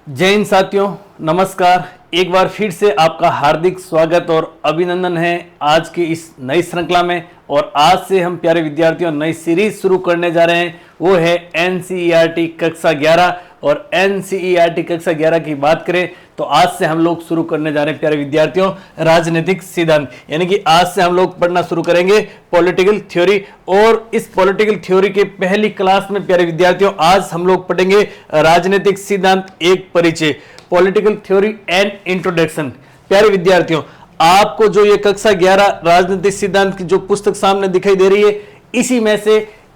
जय हिंद साथियों, नमस्कार। एक बार फिर से आपका हार्दिक स्वागत और अभिनंदन है आज की इस नई श्रृंखला में। और आज से हम प्यारे विद्यार्थियों नई सीरीज शुरू करने जा रहे हैं, वो है एनसीईआरटी कक्षा 11। और एनसीईआरटी कक्षा 11 की बात करें तो आज से हम लोग शुरू करने जा रहे हैं प्यारे विद्यार्थियों राजनीतिक सिद्धांत, यानी कि आज से हम लोग पढ़ना शुरू करेंगे पॉलिटिकल थ्योरी। और इस पॉलिटिकल थ्योरी के पहली क्लास में प्यारे विद्यार्थियों आज हम लोग पढ़ेंगे राजनीतिक सिद्धांत एक परिचय, पॉलिटिकल थ्योरी एंड इंट्रोडक्शन। प्यारे विद्यार्थियों, आपको जो ये कक्षा 11 राजनीतिक सिद्धांत की जो पुस्तक सामने दिखाई दे रही है,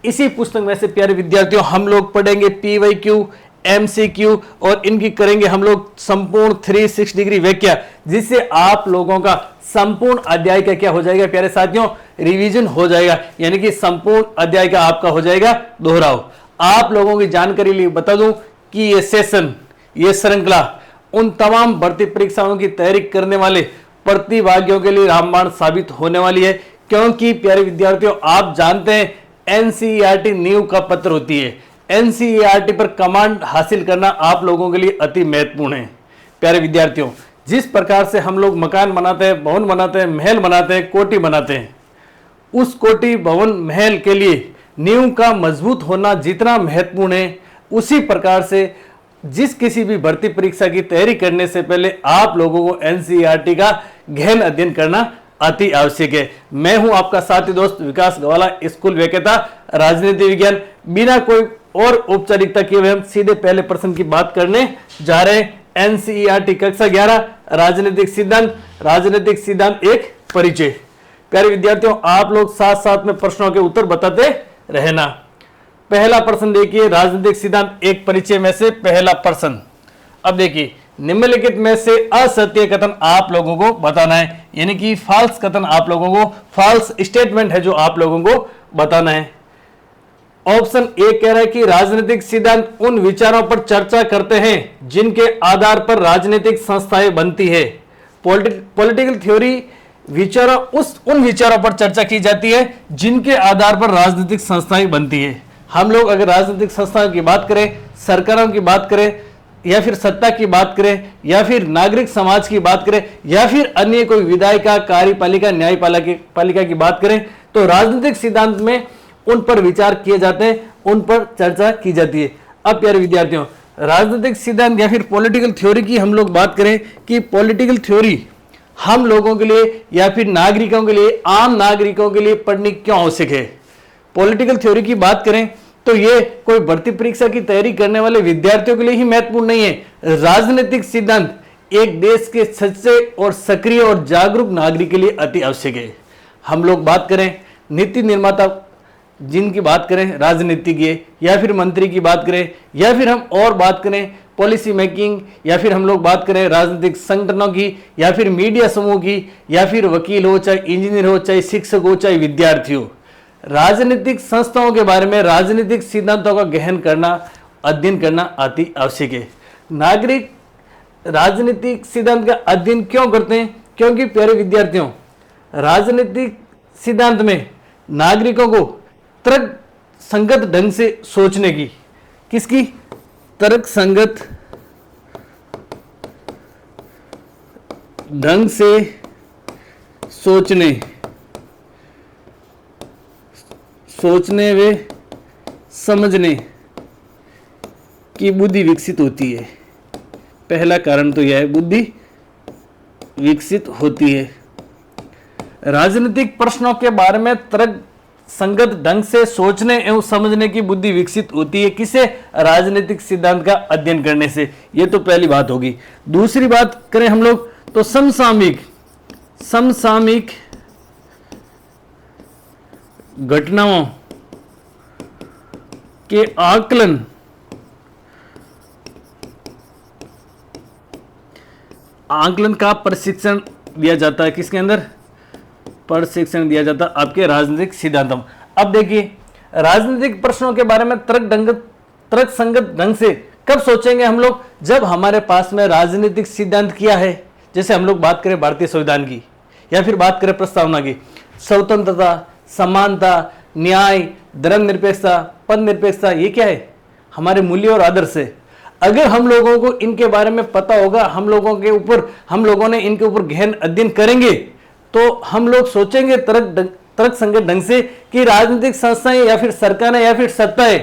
इसी पुस्तक में से प्यारे विद्यार्थियों हम लोग पढ़ेंगे PYQ, MCQ और इनकी करेंगे हम लोग संपूर्ण 360 डिग्री व्याख्या, जिससे आप लोगों का संपूर्ण अध्याय का क्या हो जाएगा प्यारे साथियों, रिवीजन हो जाएगा, यानी कि संपूर्ण अध्याय का आपका हो जाएगा दोहराव। आप लोगों की जानकारी लिए बता दूं कि ये सेशन, ये श्रृंखला उन तमाम भर्ती परीक्षाओं की तैयारी करने वाले प्रतिभागियों के लिए रामबाण साबित होने वाली है। क्योंकि प्यारे विद्यार्थियों आप जानते हैं एनसीईआरटी नींव का पत्र होती है। एनसीईआरटी पर कमांड हासिल करना आप लोगों के लिए अति महत्वपूर्ण है। प्यारे विद्यार्थियों, जिस प्रकार से हम लोग मकान बनाते हैं, भवन बनाते हैं, महल बनाते हैं, कोठी बनाते हैं, उस कोठी भवन महल के लिए नींव का मजबूत होना जितना महत्वपूर्ण है, उसी प्रकार से जिस किसी भी भर्ती परीक्षा की तैयारी करने से पहले आप लोगों को एनसीईआरटी का गहन अध्ययन करना अति आवश्यक है। मैं हूं आपका साथी दोस्त विकास गवाला, स्कूल व्याख्याता राजनीति विज्ञान। बिना कोई और औपचारिकता किए हुए हम सीधे पहले प्रश्न की बात करने जा रहे हैं। एनसीईआरटी कक्षा 11 राजनीतिक सिद्धांत एक परिचय। प्यारे विद्यार्थियों आप लोग साथ साथ में प्रश्नों के उत्तर बताते रहना। पहला प्रश्न देखिए, राजनीतिक सिद्धांत एक परिचय में से पहला प्रश्न। अब देखिए, निम्नलिखित में से असत्य कथन आप लोगों को बताना है, यानी कि फॉल्स कथन आप लोगों को, फॉल्स स्टेटमेंट है जो आप लोगों को बताना है। ऑप्शन ए कह रहा है कि राजनीतिक सिद्धांत उन विचारों पर चर्चा करते हैं जिनके आधार पर राजनीतिक संस्थाएं बनती है। पॉलिटिकल थ्योरी उन विचारों पर चर्चा की जाती है जिनके आधार पर राजनीतिक संस्थाएं बनती है। हम लोग अगर राजनीतिक संस्थाओं की बात करें, सरकारों की बात करें, या फिर सत्ता की बात करें, या फिर नागरिक समाज की बात करें, या फिर अन्य कोई विधायिका, कार्यपालिका, न्यायपालिका की बात करें, तो राजनीतिक सिद्धांत में उन पर विचार किए जाते हैं, उन पर चर्चा की जाती है। अब प्यारे विद्यार्थियों, राजनीतिक सिद्धांत या फिर पॉलिटिकल थ्योरी की हम लोग बात करें कि पॉलिटिकल थ्योरी हम लोगों के लिए या फिर नागरिकों के लिए, आम नागरिकों के लिए पढ़नी क्यों आवश्यक है। पॉलिटिकल थ्योरी की बात करें तो ये कोई भर्ती परीक्षा की तैयारी करने वाले विद्यार्थियों के लिए ही महत्वपूर्ण नहीं है। राजनीतिक सिद्धांत एक देश के सच्चे और सक्रिय और जागरूक नागरिक के लिए अति आवश्यक है। हम लोग बात करें नीति निर्माता जिनकी बात करें, राजनीतिज्ञ, या फिर मंत्री की बात करें, या फिर हम और बात करें पॉलिसी मेकिंग, या फिर हम लोग बात करें राजनीतिक संगठनों की, या फिर मीडिया समूह की, या फिर वकील हो, चाहे इंजीनियर हो, चाहे शिक्षक हो, चाहे विद्यार्थी हो, राजनीतिक संस्थाओं के बारे में राजनीतिक सिद्धांतों का गहन करना, अध्ययन करना अति आवश्यक है। नागरिक राजनीतिक सिद्धांत का अध्ययन क्यों करते हैं? क्योंकि प्यारे विद्यार्थियों, राजनीतिक सिद्धांत में नागरिकों को तर्क संगत ढंग से सोचने की, किसकी? तर्क संगत ढंग से सोचने व समझने की बुद्धि विकसित होती है। पहला कारण तो यह है, बुद्धि विकसित होती है। राजनीतिक प्रश्नों के बारे में तर्क संगत ढंग से सोचने एवं समझने की बुद्धि विकसित होती है, किसे? राजनीतिक सिद्धांत का अध्ययन करने से। यह तो पहली बात होगी। दूसरी बात करें हम लोग तो समसामयिक घटनाओं के आकलन का प्रशिक्षण दिया जाता है। किसके अंदर? प्रशिक्षण दिया जाता आपके राजनीतिक सिद्धांतों। अब देखिए, राजनीतिक प्रश्नों के बारे में तर्क संगत ढंग से कब सोचेंगे हम लोग? जब हमारे पास में राजनीतिक सिद्धांत क्या है। जैसे हम लोग बात करें भारतीय संविधान की, या फिर बात करें प्रस्तावना की, स्वतंत्रता, समानता, न्याय, धर्मनिरपेक्षता, पद निरपेक्षता, ये क्या है? हमारे मूल्य और आदर्श है। अगर हम लोगों को इनके बारे में पता होगा, हम लोगों ने इनके ऊपर गहन अध्ययन करेंगे, तो हम लोग सोचेंगे तर्क संगत ढंग से कि राजनीतिक संस्थाएं या फिर सरकारें या फिर सत्ताएं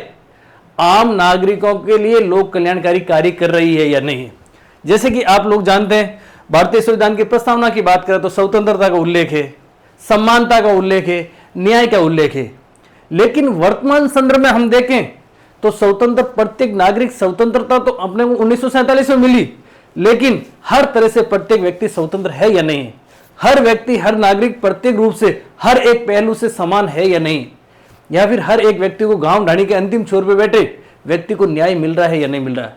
आम नागरिकों के लिए लोक कल्याणकारी कार्य कर रही है या नहीं। जैसे कि आप लोग जानते हैं, भारतीय संविधान की प्रस्तावना की बात करें तो स्वतंत्रता का उल्लेख है, समानता का उल्लेख है, न्याय का उल्लेख है। लेकिन वर्तमान संदर्भ में हम देखें तो प्रत्येक नागरिक स्वतंत्रता तो अपने को 1947 में मिली, लेकिन हर तरह से प्रत्येक व्यक्ति स्वतंत्र है या नहीं? हर व्यक्ति, हर नागरिक प्रत्येक रूप से हर एक पहलू से समान है या नहीं? या फिर हर एक व्यक्ति को गांव ढाणी के अंतिम छोर पे बैठे व्यक्ति को न्याय मिल रहा है या नहीं मिल रहा है?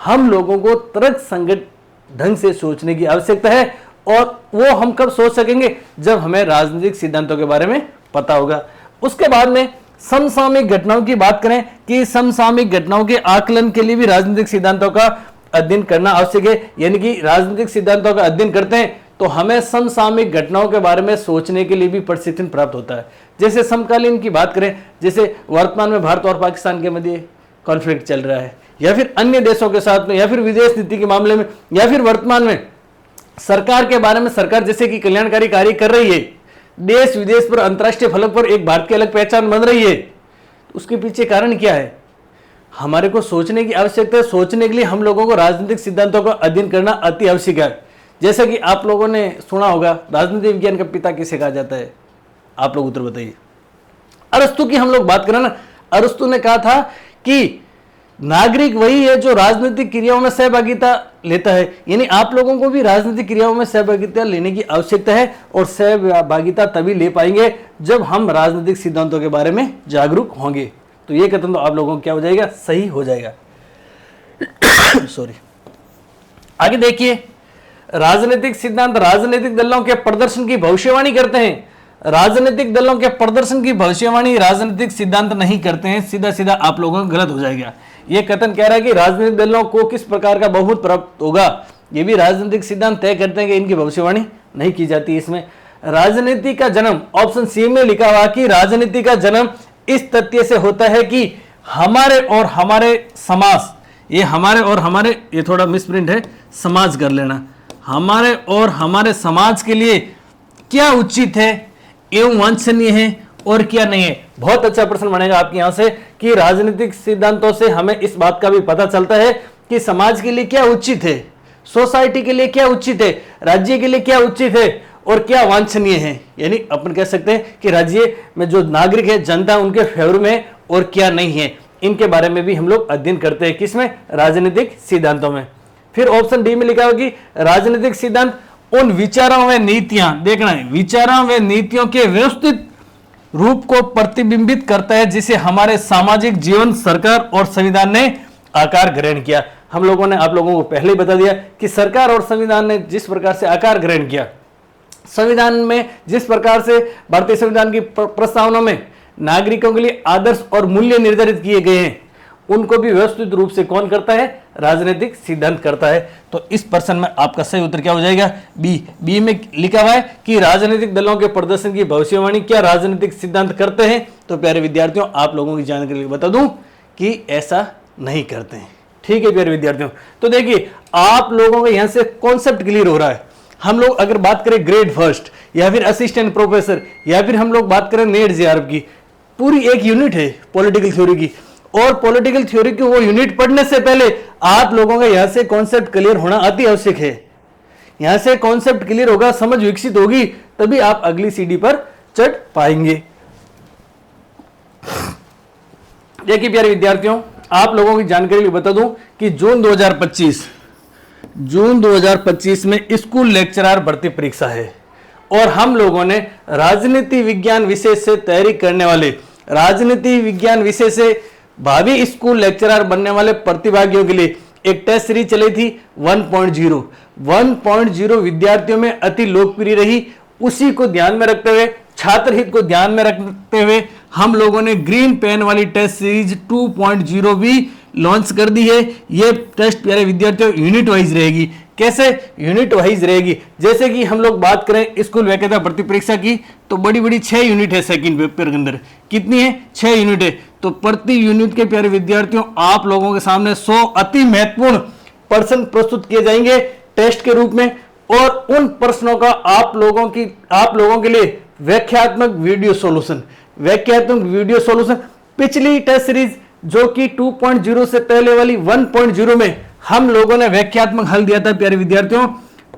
हम लोगों को तर्क संगत ढंग से सोचने की आवश्यकता है, और वो हम कब सोच सकेंगे? जब हमें राजनीतिक सिद्धांतों के बारे में पता होगा। उसके बाद में समसामयिक घटनाओं की बात करें कि समसामयिक घटनाओं के आकलन के लिए भी राजनीतिक सिद्धांतों का अध्ययन करना आवश्यक है। यानी कि राजनीतिक सिद्धांतों का अध्ययन करते हैं तो हमें समसामयिक घटनाओं के बारे में सोचने के लिए भी प्रशिक्षण प्राप्त होता है। जैसे समकालीन की बात करें, जैसे वर्तमान में भारत और पाकिस्तान के मध्य कॉन्फ्लिक्ट चल रहा है, या फिर अन्य देशों के साथ में, या फिर विदेश नीति के मामले में, या फिर वर्तमान में सरकार के बारे में, सरकार जैसे कि कल्याणकारी कार्य कर रही है, देश विदेश पर, अंतर्राष्ट्रीय फलक पर एक भारत की अलग पहचान बन रही है, तो उसके पीछे कारण क्या है? हमारे को सोचने की आवश्यकता है। सोचने के लिए हम लोगों को राजनीतिक सिद्धांतों का अध्ययन करना अति आवश्यक है। जैसा कि आप लोगों ने सुना होगा, राजनीति विज्ञान का पिता किसे कहा जाता है? आप लोग उत्तर बताइए। अरस्तु की हम लोग बात करें ना, अरस्तु ने कहा था कि नागरिक वही है जो राजनीतिक क्रियाओं में सहभागिता लेता है। यानी आप लोगों को भी राजनीतिक क्रियाओं में सहभागिता लेने की आवश्यकता है, और सहभागिता तभी ले पाएंगे जब हम राजनीतिक सिद्धांतों के बारे में जागरूक होंगे। तो ये कथन तो आप लोगों को क्या हो जाएगा? सही हो जाएगा। सॉरी। आगे देखिए, राजनीतिक सिद्धांत राजनीतिक दलों के प्रदर्शन की भविष्यवाणी करते हैं। राजनीतिक दलों के प्रदर्शन की भविष्यवाणी राजनीतिक सिद्धांत नहीं करते हैं। सीधा सीधा आप लोगों को गलत हो जाएगा। यह कथन कह रहा है कि राजनीतिक दलों को किस प्रकार का बहुमत प्राप्त होगा, यह भी राजनीतिक सिद्धांत तय करते हैं कि इनकी भविष्यवाणी नहीं की जाती। इसमें राजनीति का जन्म, ऑप्शन सी में लिखा हुआ कि राजनीति का जन्म इस तथ्य से होता है कि हमारे और हमारे समाज, ये हमारे और हमारे, ये थोड़ा मिसप्रिंट है, समाज कर लेना, हमारे और हमारे समाज के लिए क्या उचित है एवं वांछनीय है और क्या नहीं है। बहुत अच्छा प्रश्न बनेगा आपके यहां से कि राजनीतिक सिद्धांतों से हमें इस बात का भी पता चलता है कि समाज के लिए क्या उचित है, सोसाइटी के लिए क्या उचित है, राज्य के लिए क्या उचित है और क्या वांछनीय है। यानी अपन कह सकते हैं कि राज्य में जो नागरिक है, जनता, उनके फेवर में और क्या नहीं है, इनके बारे में भी हम लोग अध्ययन करते हैं। किसमें? राजनीतिक सिद्धांतों में। फिर ऑप्शन डी में लिखा होगा कि राजनीतिक सिद्धांत उन विचारों व नीतियां, देखना है, विचारों व नीतियों के व्यवस्थित रूप को प्रतिबिंबित करता है जिसे हमारे सामाजिक जीवन, सरकार और संविधान ने आकार ग्रहण किया। हम लोगों ने आप लोगों को पहले ही बता दिया कि सरकार और संविधान ने जिस प्रकार से आकार ग्रहण किया, संविधान में जिस प्रकार से भारतीय संविधान की प्रस्तावना में नागरिकों के लिए आदर्श और मूल्य निर्धारित किए गए हैं, उनको भी व्यवस्थित रूप से कौन करता है? राजनीतिक सिद्धांत करता है। तो इस प्रश्न में आपका सही उत्तर क्या हो जाएगा? बी में लिखा हुआ है कि राजनीतिक दलों के प्रदर्शन की भविष्यवाणी क्या राजनीतिक सिद्धांत करते हैं? तो प्यारे विद्यार्थियों, आप लोगों की जानकारी बता दूं कि ऐसा नहीं करते हैं। ठीक है प्यारे विद्यार्थियों, तो देखिए आप लोगों का यहां से कॉन्सेप्ट क्लियर हो रहा है। हम लोग अगर बात करें ग्रेड फर्स्ट या फिर असिस्टेंट प्रोफेसर या फिर हम लोग बात करें नेट जेआरएफ की, पूरी एक यूनिट है पॉलिटिकल थ्योरी की, और पॉलिटिकल थ्योरी की वो यूनिट पढ़ने से पहले आप लोगों का यहां से कॉन्सेप्ट क्लियर होना अति आवश्यक है। यहां से कॉन्सेप्ट क्लियर होगा, समझ विकसित होगी, तभी आप अगली सीढ़ी पर चढ़ पाएंगे। देखिए प्यारे विद्यार्थियों, आप लोगों की जानकारी लिए बता दूं कि जून 2025 में स्कूल लेक्चरर भर्ती परीक्षा है, और हम लोगों ने राजनीति विज्ञान विषय से तैयारी करने वाले, राजनीति विज्ञान विषय से भावी स्कूल लेक्चरर बनने वाले प्रतिभागियों के लिए एक टेस्ट सीरीज चली थी 1.0। 1.0 विद्यार्थियों में अति लोकप्रिय रही। उसी को ध्यान में रखते हुए, छात्र हित को ध्यान में रखते हुए हम लोगों ने ग्रीन पेन वाली टेस्ट सीरीज 2.0 भी लॉन्च कर दी है। ये टेस्ट प्यारे विद्यार्थियों यूनिट वाइज रहेगी। कैसे? यूनिट वाइज रहेगी। जैसे कि हम लोग बात करें स्कूल वैकेदा भर्ती परीक्षा की, तो बड़ी बड़ी 6 यूनिट है सेकंड पेपर के अंदर। कितनी है? 6 यूनिट है। तो प्रति यूनिट के प्यारे विद्यार्थियों आप लोगों के सामने 100 अति महत्वपूर्ण प्रश्न प्रस्तुत किए जाएंगे टेस्ट के रूप में, और उन प्रश्नों का आप लोगों के लिए व्याख्यात्मक वीडियो सॉल्यूशन पिछली टेस्ट सीरीज जो कि 2.0 से पहले वाली 1.0 में हम लोगों ने व्याख्यात्मक हल दिया था प्यारे विद्यार्थियों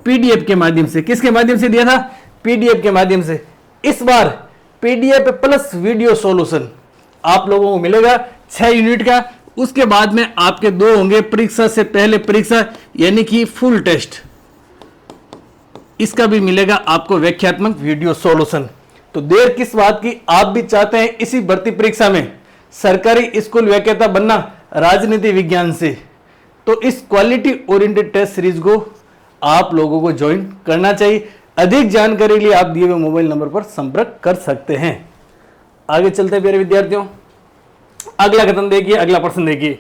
पीडीएफ के माध्यम से। किसके माध्यम से दिया था? पीडीएफ के माध्यम से। इस बार पीडीएफ प्लस वीडियो सॉल्यूशन आप लोगों को मिलेगा 6 यूनिट का। उसके बाद में आपके 2 होंगे परीक्षा से पहले परीक्षा यानी कि फुल टेस्ट, इसका भी मिलेगा आपको व्याख्यात्मक वीडियो सॉल्यूशन। तो देर किस बात की, आप भी चाहते हैं इसी भर्ती परीक्षा में सरकारी स्कूल व्याख्याता बनना राजनीति विज्ञान से, तो इस क्वालिटी ओरिएंटेड टेस्ट सीरीज को आप लोगों को ज्वाइन करना चाहिए। अधिक जानकारी के लिए आप दिए हुए मोबाइल नंबर पर संपर्क कर सकते हैं। आगे चलते हैं प्यारे विद्यार्थियों, अगला कथन देखिए, अगला प्रश्न देखिए।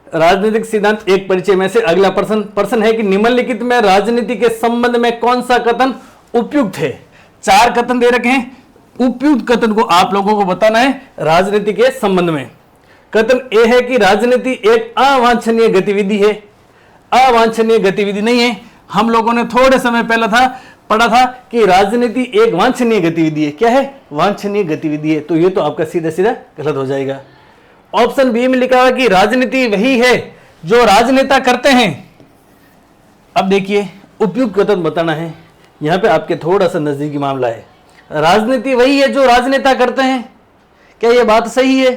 राजनीतिक सिद्धांत एक परिचय में से अगला प्रश्न है कि निम्नलिखित में राजनीति के संबंध में कौन सा कथन उपयुक्त है? 4 कथन दे रखे हैं, उपयुक्त कथन को आप लोगों को बताना है राजनीति के संबंध में। कथन ए है कि राजनीति एक अवांछनीय गतिविधि है। अवांछनीय गतिविधि नहीं है। हम लोगों ने थोड़े समय पहले पढ़ा था कि राजनीति एक वांछनीय गतिविधि है। क्या है? वांछनीय गतिविधि है। तो ये तो आपका सीधा सीधा गलत हो जाएगा। ऑप्शन बी में लिखा हुआ कि राजनीति वही है जो राजनेता करते हैं। अब देखिए उपयुक्त कथन बताना है, यहां पे आपके थोड़ा सा नजदीकी मामला है। राजनीति वही है जो राजनेता करते हैं, क्या यह बात सही है?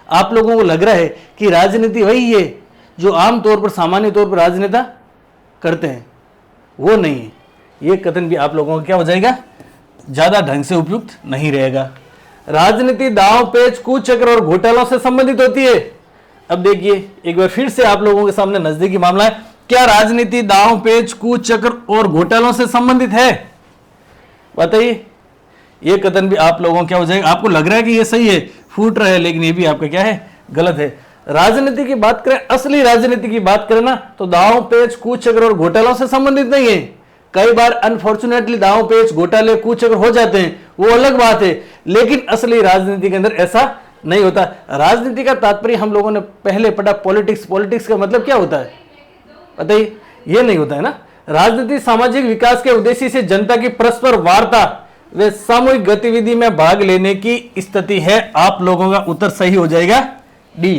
आप लोगों को लग रहा है कि राजनीति वही है जो आमतौर पर सामान्य तौर पर राजनेता करते हैं, वो नहीं है। यह कथन भी आप लोगों को क्या हो जाएगा, ज्यादा ढंग से उपयुक्त नहीं रहेगा। राजनीति दांव पेच कुचक्र और घोटालों से संबंधित होती है। अब देखिए एक बार फिर से आप लोगों के सामने नजदीकी मामला है, क्या राजनीति दांव पेच कुचक्र और घोटालों से संबंधित है? बताइए। यह कथन भी आप लोगों को क्या हो जाएगा, आपको लग रहा है कि यह सही है, फूट रहा है, लेकिन यह भी आपका क्या है, गलत है। राजनीति की बात करें, असली राजनीति की बात करें ना, तो दांव पेच कुचक्र और घोटालों से संबंधित नहीं है। कई बार अनफॉर्चुनेटली दांव पेच घोटाले कुचक्र हो जाते हैं, वो अलग बात है, लेकिन असली राजनीति के अंदर ऐसा नहीं होता। राजनीति का तात्पर्य हम लोगों ने पहले पढ़ा पॉलिटिक्स। पॉलिटिक्स का मतलब क्या होता है बताइए? ये नहीं होता है ना। राजनीति सामाजिक विकास के उद्देश्य से जनता की परस्पर वार्ता व सामूहिक गतिविधि में भाग लेने की स्थिति है। आप लोगों का उत्तर सही हो जाएगा डी।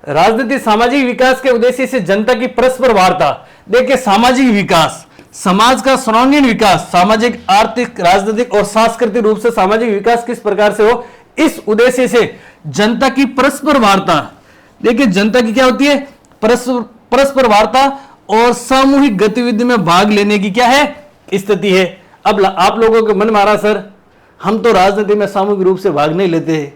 राजनीति सामाजिक विकास के उद्देश्य से जनता की परस्पर वार्ता। देखिए सामाजिक विकास, समाज का सर्वांगीण विकास, सामाजिक आर्थिक राजनीतिक और सांस्कृतिक रूप से सामाजिक विकास किस प्रकार से हो, इस उद्देश्य से जनता की परस्पर वार्ता। देखिए जनता की क्या होती है, परस्पर वार्ता और सामूहिक गतिविधि में भाग लेने की क्या है, स्थिति है। अब आप लोगों के मन में आ रहा सर हम तो राजनीति में सामूहिक रूप से भाग नहीं लेते हैं।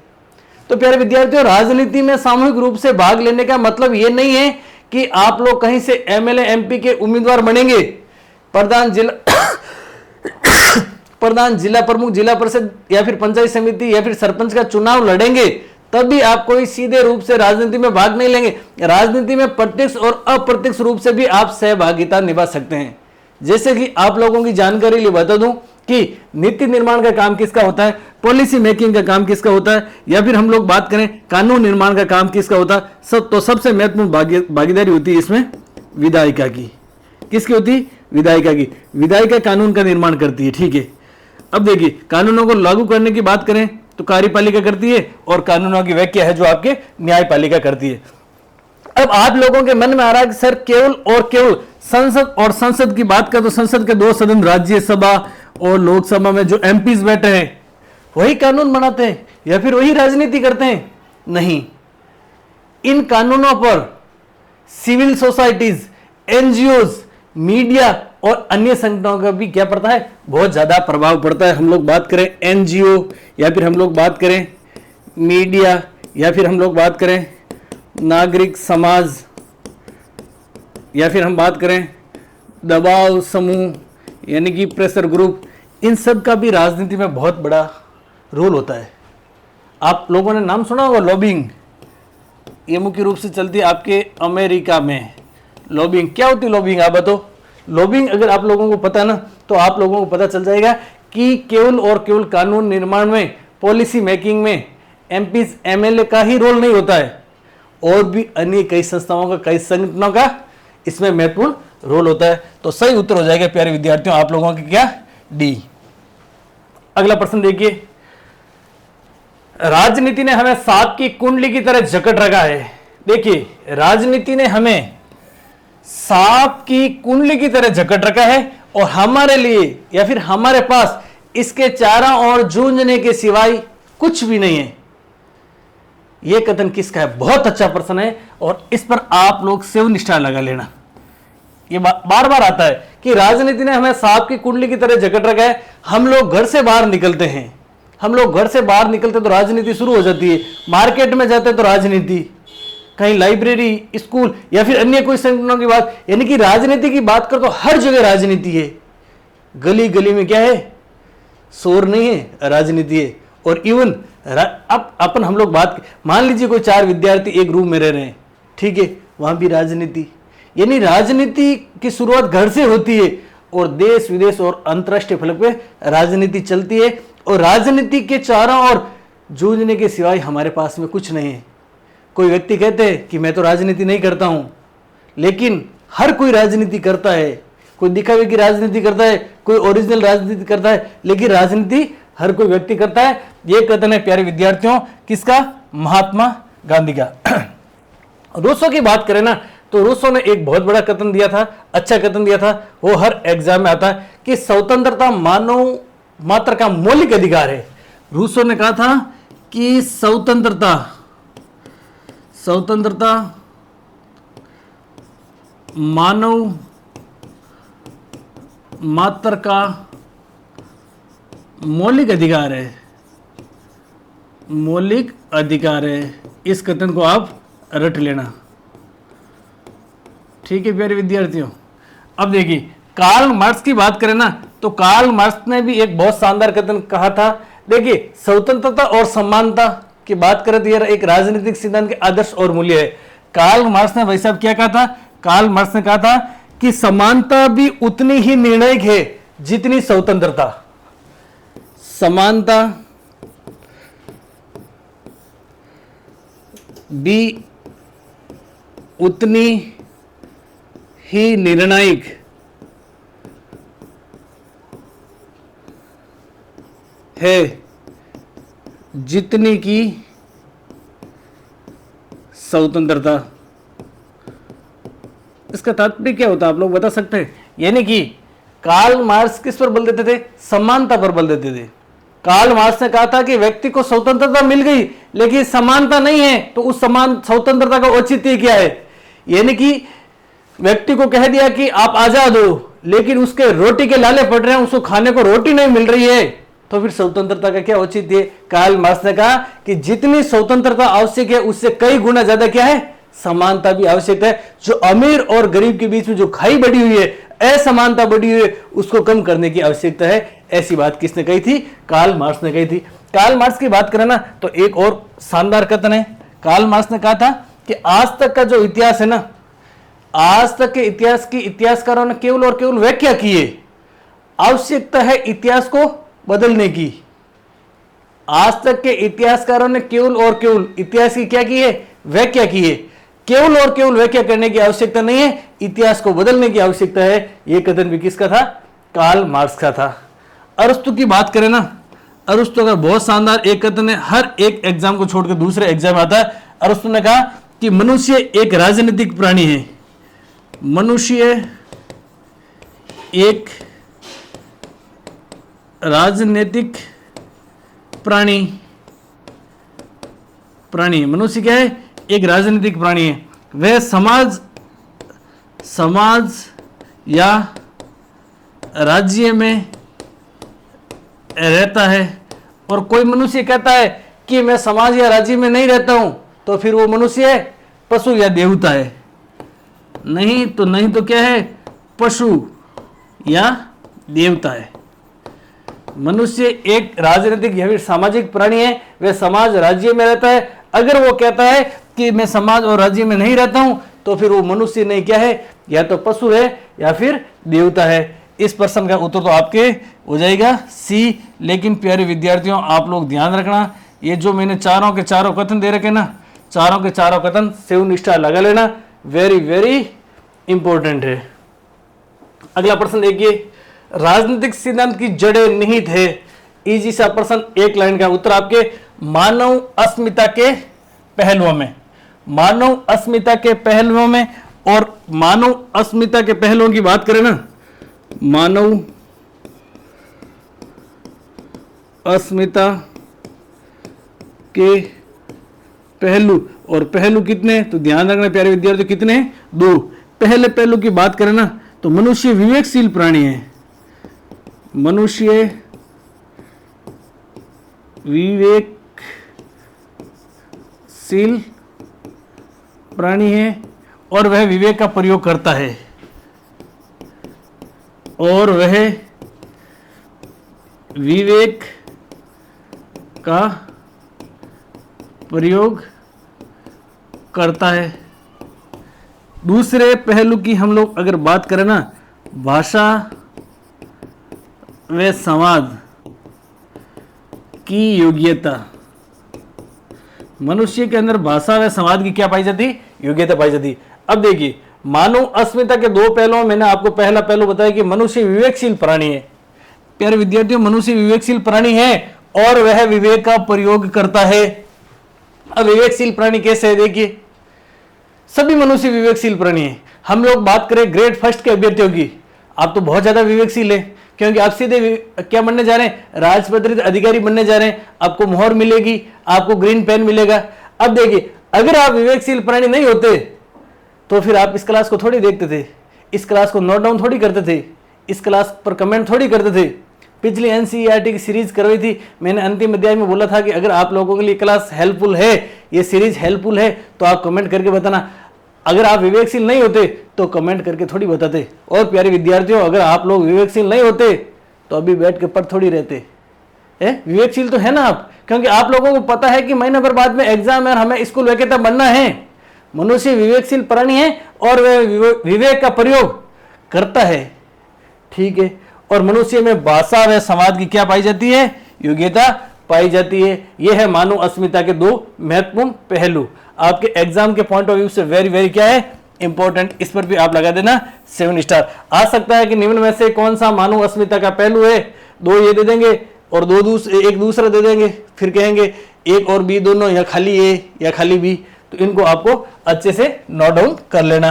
तो प्यारे विद्यार्थियों, राजनीति में सामूहिक रूप से भाग लेने का मतलब यह नहीं है कि आप लोग कहीं से एमएलए एमपी के उम्मीदवार बनेंगे, प्रधान जिला प्रमुख, जिला परिषद या फिर पंचायत समिति या फिर सरपंच का चुनाव लड़ेंगे, तब भी आप कोई सीधे रूप से राजनीति में भाग नहीं लेंगे। राजनीति में प्रत्यक्ष और अप्रत्यक्ष रूप से भी आप सहभागिता निभा सकते हैं। जैसे कि आप लोगों की जानकारी लिए बता दूं कि नीति निर्माण का काम किसका होता है, पॉलिसी मेकिंग का काम किसका होता है, या फिर हम लोग बात करें कानून निर्माण का काम किसका होता है, तो सबसे महत्वपूर्ण भागीदारी होती है इसमें विधायिका की। किसकी होती है? विधायिका की। विधायिका कानून का निर्माण करती है, ठीक है। अब देखिए कानूनों को लागू करने की बात करें तो कार्यपालिका करती है, और कानूनों की व्याख्या है जो आपके न्यायपालिका करती है। अब आप लोगों के मन में आ रहा है कि सर केवल और केवल संसद और संसद की बात करें तो संसद के 2 सदन राज्यसभा और लोकसभा में जो एमपीज बैठे हैं वही कानून बनाते हैं या फिर वही राजनीति करते हैं? नहीं, इन कानूनों पर सिविल सोसाइटीज, एनजीओज, मीडिया और अन्य संगठनों का भी क्या पड़ता है, बहुत ज्यादा प्रभाव पड़ता है। हम लोग बात करें एनजीओ या फिर हम लोग बात करें मीडिया या फिर हम लोग बात करें नागरिक समाज या फिर हम बात करें दबाव समूह यानी कि प्रेशर ग्रुप, इन सब का भी राजनीति में बहुत बड़ा रोल होता है। आप लोगों ने नाम सुना होगा लॉबिंग, ये मुख्य रूप से चलती है आपके अमेरिका में। लॉबिंग क्या होती है? लॉबिंग आप बताओ। लॉबिंग अगर आप लोगों को पता है ना तो आप लोगों को पता चल जाएगा कि केवल और केवल कानून निर्माण में, पॉलिसी मेकिंग में, एमपी एमएलए का ही रोल नहीं होता है, और भी अन्य कई संस्थाओं का, कई संगठनों का इसमें महत्वपूर्ण रोल होता है। तो सही उत्तर हो जाएगा प्यारे विद्यार्थियों आप लोगों के क्या, डी। अगला प्रश्न देखिए, राजनीति ने हमें सांप की कुंडली की तरह जकड़ रखा है। देखिए, राजनीति ने हमें सांप की कुंडली की तरह जकड़ रखा है और हमारे लिए या फिर हमारे पास इसके चारों ओर जूझने के सिवाय कुछ भी नहीं है। यह कथन किसका है? बहुत अच्छा प्रश्न है और इस पर आप लोग 7 स्टार लगा लेना। ये बार बार आता है कि राजनीति ने हमें सांप की कुंडली की तरह जकड़ रखा है। हम लोग घर से बाहर निकलते हैं, हम लोग घर से बाहर निकलते तो राजनीति शुरू हो जाती है, मार्केट में जाते तो राजनीति, कहीं लाइब्रेरी, स्कूल या फिर अन्य कोई संगठनों की बात, यानी कि राजनीति की बात कर तो हर जगह राजनीति है। गली गली में क्या है? शोर नहीं है, राजनीति है। और इवन अब अपन हम लोग बात, मान लीजिए कोई 4 विद्यार्थी एक रूम में रह रहे हैं, ठीक है, वहां भी राजनीति, यानी राजनीति की शुरुआत घर से होती है और देश विदेश और अंतरराष्ट्रीय फलक पे राजनीति चलती है। और राजनीति के चारों ओर जूझने के सिवाय हमारे पास में कुछ नहीं है। कोई व्यक्ति कहते हैं कि मैं तो राजनीति नहीं करता हूं, लेकिन हर कोई राजनीति करता है। कोई दिखावे की राजनीति करता है, कोई ओरिजिनल राजनीति करता है, लेकिन राजनीति हर कोई व्यक्ति करता है। यह कथन है प्यारे विद्यार्थियों किसका? महात्मा गांधी का। रूसो की बात करें ना, तो रूसो ने एक बहुत बड़ा कथन दिया था, अच्छा कथन दिया था, वो हर एग्जाम में आता है कि स्वतंत्रता मानव मात्र का मौलिक अधिकार है। रूसो ने कहा था कि स्वतंत्रता मानव मात्र का मौलिक अधिकार है, मौलिक अधिकार है। इस कथन को आप रट लेना, ठीक है प्यारे विद्यार्थियों। अब देखिए, कार्ल मार्क्स की बात करें ना, तो कार्ल मार्क्स ने भी एक बहुत शानदार कथन कहा था। देखिए, स्वतंत्रता और समानता की बात करें तो यह एक राजनीतिक सिद्धांत के आदर्श और मूल्य है। कार्ल मार्क्स ने भाई साहब क्या कहा था? कार्ल मार्क्स ने कहा था कि समानता भी उतनी ही निर्णायक है जितनी स्वतंत्रता। समानता भी उतनी ही निर्णायक है जितनी की स्वतंत्रता। इसका तात्पर्य क्या होता है आप लोग बता सकते हैं? यानी कि कार्ल मार्क्स किस पर बल देते थे? समानता पर बल देते थे। कार्ल मार्क्स ने कहा था कि व्यक्ति को स्वतंत्रता मिल गई लेकिन समानता नहीं है, तो उस समान स्वतंत्रता का औचित्य क्या है? यानी कि व्यक्ति को कह दिया कि आप आजाद हो, लेकिन उसके रोटी के लाले पड़ रहे हैं, उसको खाने को रोटी नहीं मिल रही है, तो फिर स्वतंत्रता का क्या औचित्य? कार्ल मार्क्स ने कहा कि जितनी स्वतंत्रता आवश्यक है उससे कई गुना ज्यादा क्या है? समानता भी आवश्यक है। जो अमीर और गरीब के बीच में जो खाई बढ़ी हुई है, असमानता बढ़ी हुई है, उसको कम करने की आवश्यकता है। ऐसी बात किसने कही थी? कार्ल मार्क्स ने कही थी। कार्ल मार्क्स की बात करें ना, तो एक और शानदार कथन है। कार्ल मार्क्स ने कहा था कि आज तक का जो इतिहास है ना, आज तक के इतिहास की इतिहासकारों ने केवल और केवल व्याख्या की है, आवश्यकता है इतिहास को बदलने की। आज तक के इतिहासकारों ने केवल और केवल इतिहास की क्या की है? व्याख्या की है। केवल और केवल व्याख्या करने की आवश्यकता नहीं है, इतिहास को बदलने की आवश्यकता है। यह कथन भी किसका था? कार्ल मार्क्स का था। अरस्तु की बात करें ना, अरस्तु का बहुत शानदार एक कथन है, हर एक एग्जाम को छोड़कर दूसरे एग्जाम में आता है। अरस्तु ने कहा कि मनुष्य एक राजनीतिक प्राणी है। मनुष्य एक राजनीतिक प्राणी मनुष्य क्या है? एक राजनीतिक प्राणी है। वह समाज या राज्य में रहता है। और कोई मनुष्य कहता है कि मैं समाज या राज्य में नहीं रहता हूं, तो फिर वो मनुष्य है, पशु या देवता है? नहीं तो क्या है? पशु या देवता है। मनुष्य एक राजनीतिक या फिर सामाजिक प्राणी है। वह समाज राज्य में रहता है। अगर वो कहता है कि मैं समाज और राज्य में नहीं रहता हूं, तो फिर वो मनुष्य नहीं क्या है? या तो पशु है या फिर देवता है। इस प्रश्न का उत्तर तो आपके हो जाएगा सी। लेकिन प्यारे विद्यार्थियों, आप लोग ध्यान रखना ये जो मैंने चारों के चारों कथन दे रखे ना, चारों के चारों कथन 7 स्टार लगा लेना, वेरी वेरी इंपॉर्टेंट है। अगला प्रश्न देखिए, राजनीतिक सिद्धांत की जड़ें निहित है। इजी सा प्रश्न, एक लाइन का उत्तर आपके मानव अस्मिता के पहलुओं में, मानव अस्मिता के पहलुओं में। और मानव अस्मिता के पहलुओं की बात करें ना, मानव अस्मिता के पहलू, और पहलू कितने, तो ध्यान रखना प्यारे विद्यार्थियों, कितने, 2। पहले पहलू की बात करें ना तो मनुष्य विवेकशील प्राणी है, मनुष्य विवेकशील प्राणी है और वह विवेक का प्रयोग करता है, और वह विवेक का प्रयोग करता है। दूसरे पहलू की हम लोग अगर बात करें ना, भाषा व संवाद की योग्यता, मनुष्य के अंदर भाषा व संवाद की क्या पाई जाती, योग्यता पाई जाती। अब देखिए, मानव अस्मिता के 2 पहलुओं, मैंने आपको पहला पहलू बताया कि मनुष्य विवेकशील प्राणी है। प्यारे विद्यार्थियों, मनुष्य विवेकशील प्राणी है और वह विवेक का प्रयोग करता है। अब विवेकशील प्राणी कैसे है, देखिए सभी मनुष्य विवेकशील प्राणी है। हम लोग बात करें ग्रेड फर्स्ट के अभ्यर्थियों की, आप तो बहुत ज्यादा विवेकशील है, क्योंकि आप सीधे क्या बनने जा रहे हैं, राजपत्रित अधिकारी बनने जा रहे हैं। आपको मोहर मिलेगी, आपको ग्रीन पेन मिलेगा। अब देखिए, अगर आप विवेकशील प्राणी नहीं होते तो फिर आप इस क्लास को थोड़ी देखते थे, इस क्लास को नोट डाउन थोड़ी करते थे, इस क्लास पर कमेंट थोड़ी करते थे। पिछली एनसीईआरटी की सीरीज करवाई थी, मैंने अंतिम अध्याय में बोला था कि अगर आप लोगों के लिए क्लास हेल्पफुल है, ये सीरीज हेल्पफुल है, तो आप कमेंट करके बताना। अगर आप विवेकशील नहीं होते तो कमेंट करके थोड़ी बताते। और प्यारे विद्यार्थियों, अगर आप लोग विवेकशील नहीं होते तो अभी बैठ के पढ़ थोड़ी रहते। विवेकशील तो है ना आप, क्योंकि आप लोगों को पता है कि महीने भर बाद में एग्जाम है और हमें स्कूल वैकेटर बनना है। मनुष्य विवेकशील प्राणी है और वह विवेक का प्रयोग करता है, ठीक है। और मनुष्य में भाषा व संवाद की क्या पाई जाती है, योग्यता पाई जाती है। यह है मानव अस्मिता के 2 महत्वपूर्ण पहलू। आपके एग्जाम के पॉइंट ऑफ व्यू से वेरी वेरी क्या है, इंपॉर्टेंट। इस पर भी आप लगा देना 7 स्टार। आ सकता है कि निम्न में से कौन सा मानव अस्मिता का पहलू है, 2 ये दे देंगे और एक दूसरा दे देंगे, फिर कहेंगे एक और बी दोनों, या खाली ए या खाली बी। तो इनको आपको अच्छे से नोट डाउन कर लेना।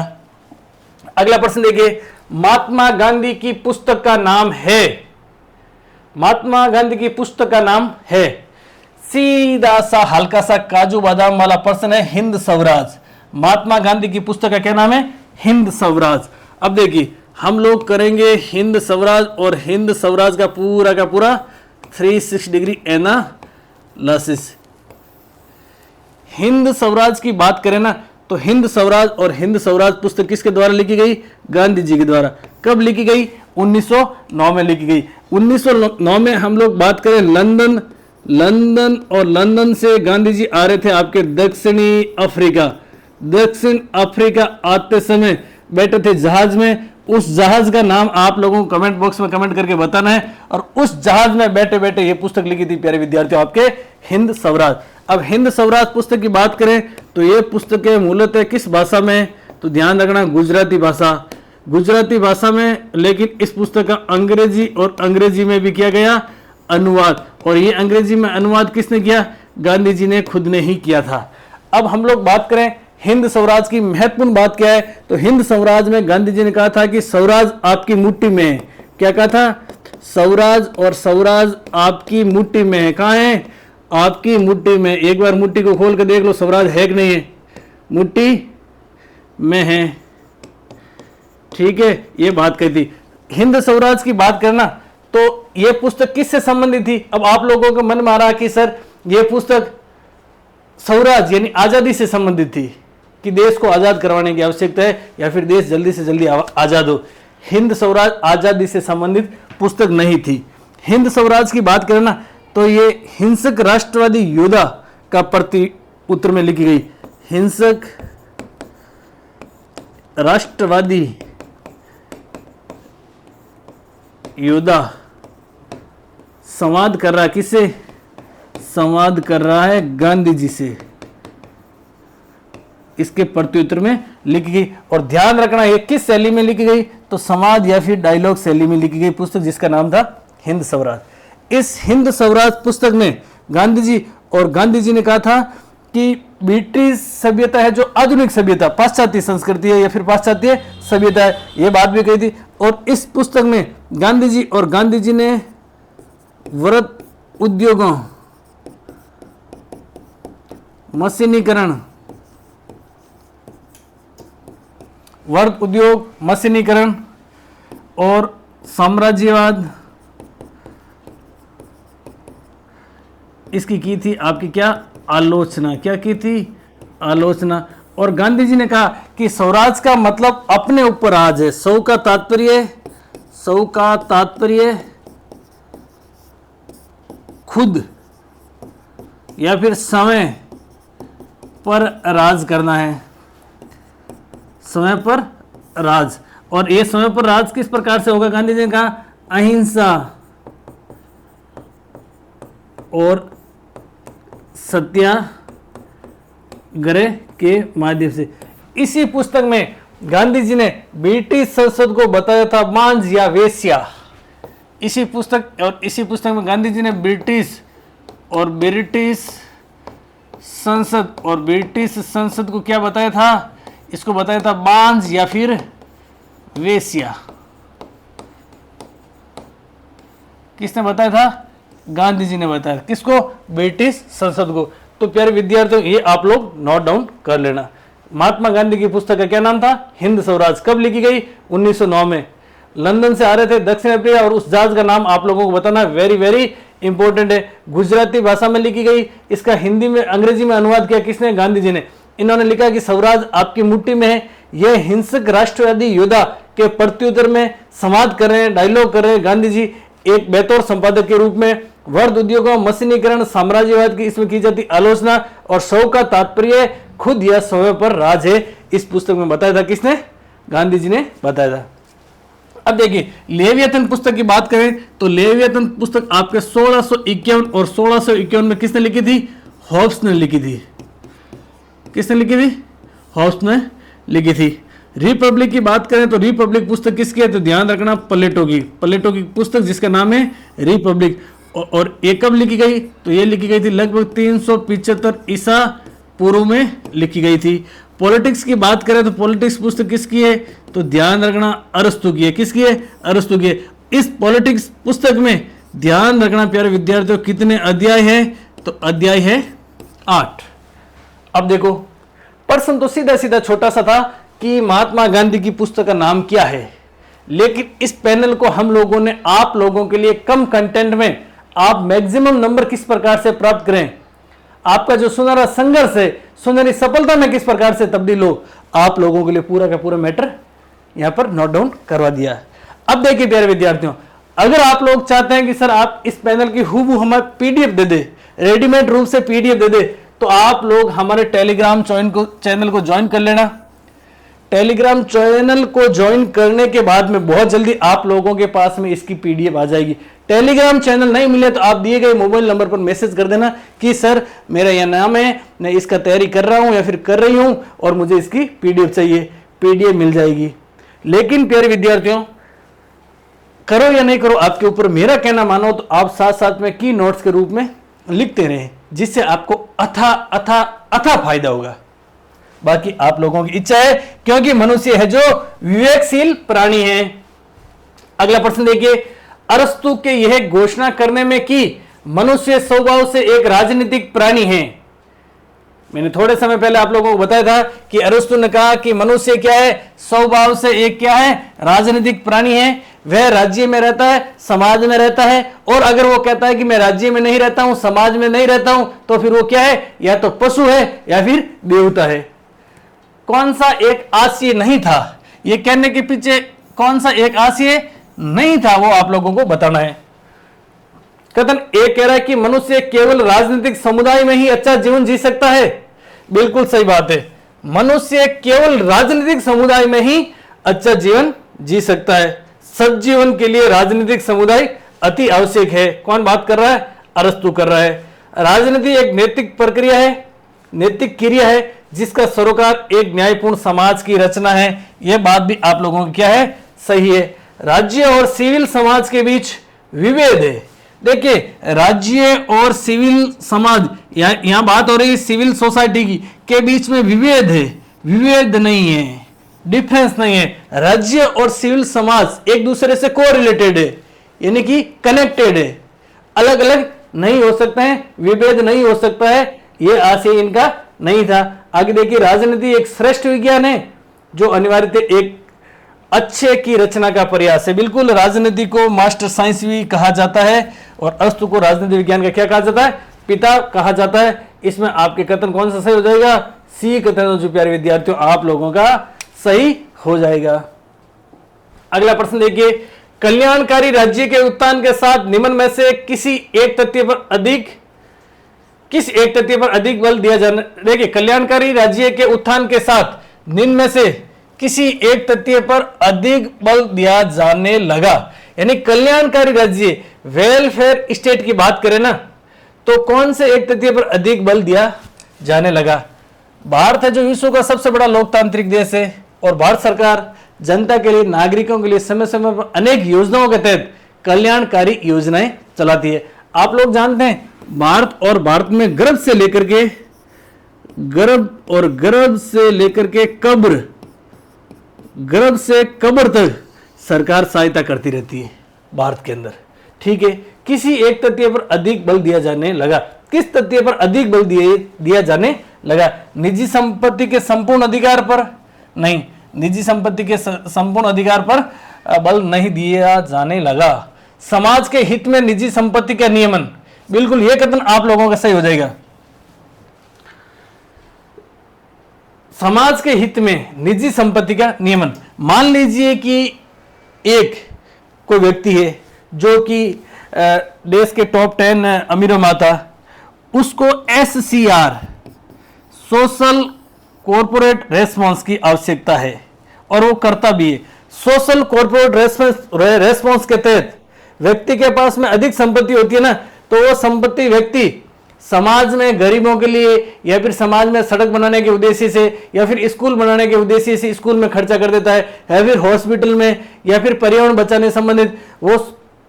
अगला प्रश्न देखिए, महात्मा गांधी की पुस्तक का नाम है, महात्मा गांधी की पुस्तक का नाम है, सीधा सा हल्का सा काजू बादाम वाला प्रश्न है, हिंद स्वराज। महात्मा गांधी की पुस्तक का क्या नाम है, हिंद स्वराज। अब देखिए, हम लोग करेंगे हिंद स्वराज, और हिंद स्वराज का पूरा 360 डिग्री एनालिसिस। हिंद स्वराज की बात करें ना तो हिंद स्वराज और हिंद स्वराज पुस्तक किसके द्वारा लिखी गई, गांधी जी के द्वारा। कब लिखी गई, 1909 में लिखी गई। 1909 में हम लोग बात करें लंदन और लंदन से गांधी जी आ रहे थे आपके दक्षिणी अफ्रीका। दक्षिण अफ्रीका आते समय बैठे थे जहाज में। उस जहाज का नाम आप लोगों को कमेंट बॉक्स में कमेंट करके बताना है। और उस जहाज में बैठे बैठे ये पुस्तक लिखी थी प्यारे विद्यार्थियों, आपके हिंद स्वराज। अब हिंद स्वराज पुस्तक की बात करें तो ये पुस्तकें मूलतः किस भाषा में, तो ध्यान रखना गुजराती भाषा, गुजराती भाषा में। लेकिन इस पुस्तक का अंग्रेजी और अंग्रेजी में भी किया गया अनुवाद, और ये अंग्रेजी में अनुवाद किसने किया, गांधी जी ने खुद ने ही किया था। अब हम लोग बात करें हिंद स्वराज की महत्वपूर्ण बात क्या है, तो हिंद स्वराज में गांधी जी ने कहा था कि स्वराज आपकी मुट्ठी में है। क्या कहा था, स्वराज और स्वराज आपकी मुट्ठी में है। कहाँ है, आपकी मुट्ठी में। एक बार मुट्ठी को खोल के देख लो, स्वराज है कि नहीं है, मुट्ठी में है, ठीक है। ये बात कही थी। हिंद स्वराज की बात करना तो ये पुस्तक किससे संबंधित थी। अब आप लोगों को मन में आ रहा कि सर ये पुस्तक स्वराज यानी आजादी से संबंधित थी, कि देश को आजाद करवाने की आवश्यकता है या फिर देश जल्दी से जल्दी आजाद हो। हिंद स्वराज आजादी से संबंधित पुस्तक नहीं थी। हिंद स्वराज की बात करें ना तो ये हिंसक राष्ट्रवादी योद्धा का प्रति उत्तर में लिखी गई। हिंसक राष्ट्रवादी योद्धा संवाद कर रहा, किससे, संवाद कर रहा है गांधी जी से, इसके प्रत्युत्तर में लिखी गई। और ध्यान रखना ये किस शैली में लिखी गई, तो संवाद या फिर डायलॉग शैली में लिखी गई पुस्तक, जिसका नाम था हिंद स्वराज। इस हिंद स्वराज पुस्तक में गांधी जी ने कहा था कि ब्रिटिश सभ्यता है जो आधुनिक सभ्यता, पाश्चात्य संस्कृति है या फिर पाश्चात्य सभ्यता है, ये बात भी कही थी। और इस पुस्तक में गांधी जी ने वृत्त उद्योगों, मशीनीकरण, वर्ग उद्योग, मशीनीकरण और साम्राज्यवाद, इसकी की थी आपकी क्या आलोचना, क्या की थी आलोचना। और गांधी जी ने कहा कि स्वराज का मतलब अपने ऊपर राज है। सौ का तात्पर्य खुद या फिर समय पर राज करना है, समय पर राज। और ये समय पर राज किस प्रकार से होगा, गांधी जी ने कहा अहिंसा और सत्याग्रह के माध्यम से। इसी पुस्तक में गांधी जी ने ब्रिटिश संसद को बताया था मांझ या वेश्या। इसी पुस्तक में गांधी जी ने ब्रिटिश संसद को क्या बताया था, इसको बताया था बांझ या फिर वेश्या। किसने बताया था, गांधी जी ने बताया। किसको, ब्रिटिश संसद को। तो प्यारे विद्यार्थियों ये आप लोग नोट डाउन कर लेना। महात्मा गांधी की पुस्तक का क्या नाम था, हिंद स्वराज। कब लिखी गई, 1909 में। लंदन से आ रहे थे दक्षिण अफ्रीका, और उस जहाज का नाम आप लोगों को बताना वेरी वेरी इंपॉर्टेंट है। गुजराती भाषा में लिखी गई, इसका हिंदी में अंग्रेजी में अनुवाद किया किसने, गांधी जी ने। इन्होंने लिखा कि स्वराज आपकी मुट्ठी में है। यह हिंसक राष्ट्रवादी योद्धा के प्रत्युत्तर में संवाद कर रहे हैं, डायलॉग कर रहे हैं गांधी जी एक बेतौर संपादक के रूप में। वर्ग उद्योगों, मशीनीकरण, साम्राज्यवाद की इसमें की जाती आलोचना, और सौ का तात्पर्य खुद या समय पर राज है, इस पुस्तक में बताया था किसने, गांधी जी ने बताया था। अब देखिए लेवियथन पुस्तक की बात करें तो लेवियथन पुस्तक आपके 1651 और 1651 में किसने लिखी थी, हॉब्स ने लिखी थी। किसने लिखी थी, हॉब्स ने लिखी थी। रिपब्लिक की बात करें तो रिपब्लिक पुस्तक किसकी है, तो ध्यान रखना प्लेटो की पुस्तक जिसका नाम है रिपब्लिक। और ये कब लिखी गई, तो ये लिखी गई थी लगभग 375 ईसा पूर्व में लिखी गई थी। पॉलिटिक्स की बात करें तो पॉलिटिक्स पुस्तक किसकी है, तो ध्यान रखना अरस्तु की है। किसकी है, अरस्तु की है। इस पॉलिटिक्स पुस्तक में ध्यान रखना प्यारे विद्यार्थियों कितने अध्याय है, तो अध्याय है 8। अब देखो प्रश्न तो सीधा सीधा छोटा सा था कि महात्मा गांधी की पुस्तक का नाम क्या है, लेकिन इस पैनल को हम लोगों ने आप लोगों के लिए कम कंटेंट में आप मैक्सिमम नंबर किस प्रकार से प्राप्त करें, आपका जो सुनहरा संघर्ष है सुनहरी सफलता में किस प्रकार से तब्दील हो, आप लोगों के लिए पूरा का पूरा मैटर यहां पर नोट डाउन करवा दिया। अब देखिए प्यारे विद्यार्थियों, अगर आप लोग चाहते हैं कि सर आप इस पैनल की हूबहू हमें पीडीएफ दे दे, रेडीमेड रूप से पीडीएफ दे दे, तो आप लोग हमारे टेलीग्राम चैनल को ज्वाइन कर लेना। टेलीग्राम चैनल को ज्वाइन करने के बाद में बहुत जल्दी आप लोगों के पास में इसकी पीडीएफ आ जाएगी। टेलीग्राम चैनल नहीं मिले तो आप दिए गए मोबाइल नंबर पर मैसेज कर देना कि सर मेरा यह नाम है, मैं इसका तैयारी कर रहा हूं या फिर कर रही हूं और मुझे इसकी पीडीएफ चाहिए, पीडीएफ मिल जाएगी। लेकिन प्यारे विद्यार्थियों करो या नहीं करो आपके ऊपर, मेरा कहना मानो तो आप साथ साथ में की नोट्स के रूप में लिखते रहें, जिससे आपको अथा फायदा होगा। बाकी आप लोगों की इच्छा है, क्योंकि मनुष्य है जो विवेकशील प्राणी है। अगला प्रश्न देखिए, अरस्तु के यह घोषणा करने में कि मनुष्य स्वभाव से एक राजनीतिक प्राणी है। मैंने थोड़े समय पहले आप लोगों को बताया था कि अरस्तु ने कहा कि मनुष्य क्या है, स्वभाव से एक क्या है, राजनीतिक प्राणी है। वह राज्य में रहता है, समाज में रहता है, और अगर वो कहता है कि मैं राज्य में नहीं रहता हूं, समाज में नहीं रहता हूं, तो फिर वो क्या है, या तो पशु है या फिर देवता है। कौन सा एक आशय नहीं था, ये कहने के पीछे कौन सा एक आशय नहीं था, वो आप लोगों को बताना है। कथन एक कह रहा है कि मनुष्य केवल राजनीतिक समुदाय में ही अच्छा जीवन जी सकता है। बिल्कुल सही बात है, मनुष्य केवल राजनीतिक समुदाय में ही अच्छा जीवन जी सकता है। सज्जीवन के लिए राजनीतिक समुदाय अति आवश्यक है। कौन बात कर रहा है, अरस्तु कर रहा है। राजनीति एक नैतिक प्रक्रिया है, नैतिक क्रिया है जिसका सरोकार एक न्यायपूर्ण समाज की रचना है। यह बात भी आप लोगों की क्या है, सही है। राज्य और सिविल समाज के बीच विभेद है। देखिए, राज्य और सिविल समाज, यहां बात हो रही है सिविल सोसाइटी की, के बीच में विभेद है, विभेद नहीं है, डिफरेंस नहीं है। राज्य और सिविल समाज एक दूसरे से कोरिलेटेड है, यानी कि कनेक्टेड है, अलग अलग नहीं हो सकते हैं, विभेद नहीं हो सकता है, यह आशय इनका नहीं था। आगे देखिए, राजनीति एक श्रेष्ठ विज्ञान है जो अनिवार्यतः एक अच्छे की रचना का प्रयास है। बिल्कुल, राजनीति को मास्टर साइंस भी कहा जाता है और अस्तु को राजनीति विज्ञान का क्या कहा जाता है, पिता कहा जाता है। इसमें आपके कथन कौन सा सही हो जाएगा, सी कथन जो प्यारे विद्यार्थियों आप लोगों का सही हो जाएगा। अगला प्रश्न देखिए, कल्याणकारी राज्य के उत्थान के साथ निम्न में से किस एक तथ्य पर अधिक बल दिया जाने, देखिए कल्याणकारी राज्य के उत्थान के साथ निम्न में से किसी एक तथ्य पर अधिक बल दिया जाने लगा। यानी कल्याणकारी राज्य, वेलफेयर स्टेट की बात करें ना, तो कौन से एक तथ्य पर अधिक बल दिया जाने लगा। भारत है जो विश्व का सबसे बड़ा लोकतांत्रिक देश है और भारत सरकार जनता के लिए, नागरिकों के लिए समय समय पर अनेक योजनाओं के तहत कल्याणकारी योजनाएं चलाती है। आप लोग जानते हैं भारत, और भारत में गर्भ से लेकर के गर्भ से कब्र तक सरकार सहायता करती रहती है भारत के अंदर। ठीक है, किसी एक तथ्य पर अधिक बल दिया जाने लगा। किस तथ्य पर अधिक बल दिया जाने लगा? निजी संपत्ति के संपूर्ण अधिकार पर नहीं, निजी संपत्ति के संपूर्ण अधिकार पर बल नहीं दिया जाने लगा। समाज के हित में निजी संपत्ति का नियमन, बिल्कुल यह कथन आप लोगों का सही हो जाएगा। समाज के हित में निजी संपत्ति का नियमन, मान लीजिए कि एक कोई व्यक्ति है जो कि देश के टॉप 10 अमीरों में आता, उसको SCR सोशल कॉर्पोरेट रेस्पॉन्स की आवश्यकता है और वो करता भी है। सोशल कॉर्पोरेट रेस्पॉन्स के तहत व्यक्ति के पास में अधिक संपत्ति होती है ना, तो वो संपत्ति व्यक्ति समाज में गरीबों के लिए, या फिर समाज में सड़क बनाने के उद्देश्य से, या फिर स्कूल बनाने के उद्देश्य से स्कूल में खर्चा कर देता है, या फिर हॉस्पिटल में, या फिर पर्यावरण बचाने संबंधित वो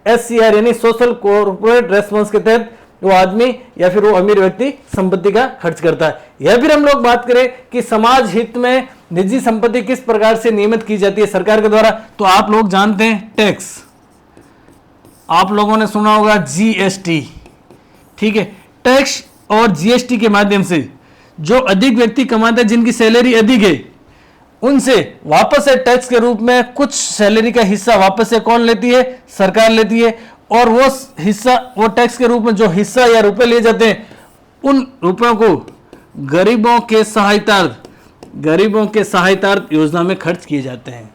SCR यानी सोशल कॉर्पोरेट रेस्पॉन्स के तहत वो आदमी या फिर वो अमीर व्यक्ति संपत्ति का खर्च करता है। या फिर हम लोग बात करें कि समाज हित में निजी संपत्ति किस प्रकार से नियमित की जाती है सरकार के द्वारा, तो आप लोग जानते हैं टैक्स, आप लोगों ने सुना होगा GST। ठीक है, टैक्स और GST के माध्यम से जो अधिक व्यक्ति कमाते हैं, जिनकी सैलरी अधिक है, उनसे वापस से टैक्स के रूप में कुछ सैलरी का हिस्सा वापस से कौन लेती है, सरकार लेती है। और वो हिस्सा, वो टैक्स के रूप में जो हिस्सा या रुपए लिए जाते हैं, उन रुपयों को गरीबों के सहायतार्थ योजना में खर्च किए जाते हैं।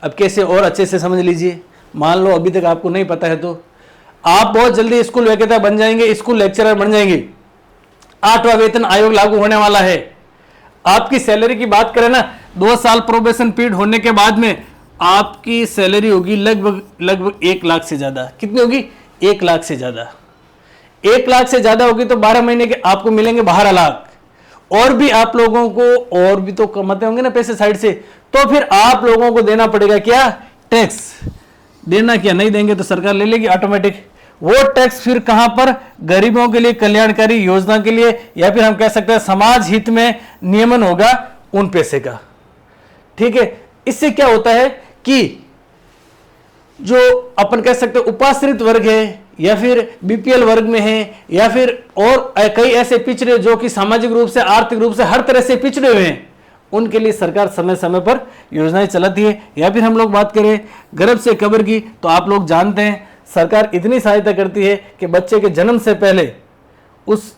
अब कैसे और अच्छे से समझ लीजिए। मान लो अभी तक आपको नहीं पता है तो आप बहुत जल्दी स्कूल वेकेटर बन जाएंगे, स्कूल लेक्चरर बन जाएंगे। 8वां वेतन आयोग लागू होने वाला है। आपकी सैलरी की बात करें ना, 2 साल प्रोबेशन पीरियड होने के बाद में आपकी सैलरी होगी लगभग 1 लाख से ज्यादा। कितनी होगी? 1 लाख से ज्यादा। 1 लाख से ज्यादा होगी तो 12 महीने के आपको मिलेंगे 12 लाख। और भी आप लोगों को और भी तो कमाते होंगे ना पैसे साइड से, तो फिर आप लोगों को देना पड़ेगा क्या? टैक्स देना। क्या नहीं देंगे तो सरकार ले लेगी ऑटोमेटिक। वो टैक्स फिर कहां पर? गरीबों के लिए, कल्याणकारी योजना के लिए, या फिर हम कह सकते हैं समाज हित में नियमन होगा उन पैसे का। ठीक है, इससे क्या होता है कि जो अपन कह सकते हैं उपाश्रित वर्ग है, या फिर BPL वर्ग में है, या फिर और कई ऐसे पिछड़े जो कि सामाजिक रूप से, आर्थिक रूप से हर तरह से पिछड़े हुए हैं, उनके लिए सरकार समय समय पर योजनाएं चलाती है। या फिर हम लोग बात करें गर्भ से कब्र की, तो आप लोग जानते हैं सरकार इतनी सहायता करती है कि बच्चे के जन्म से पहले उस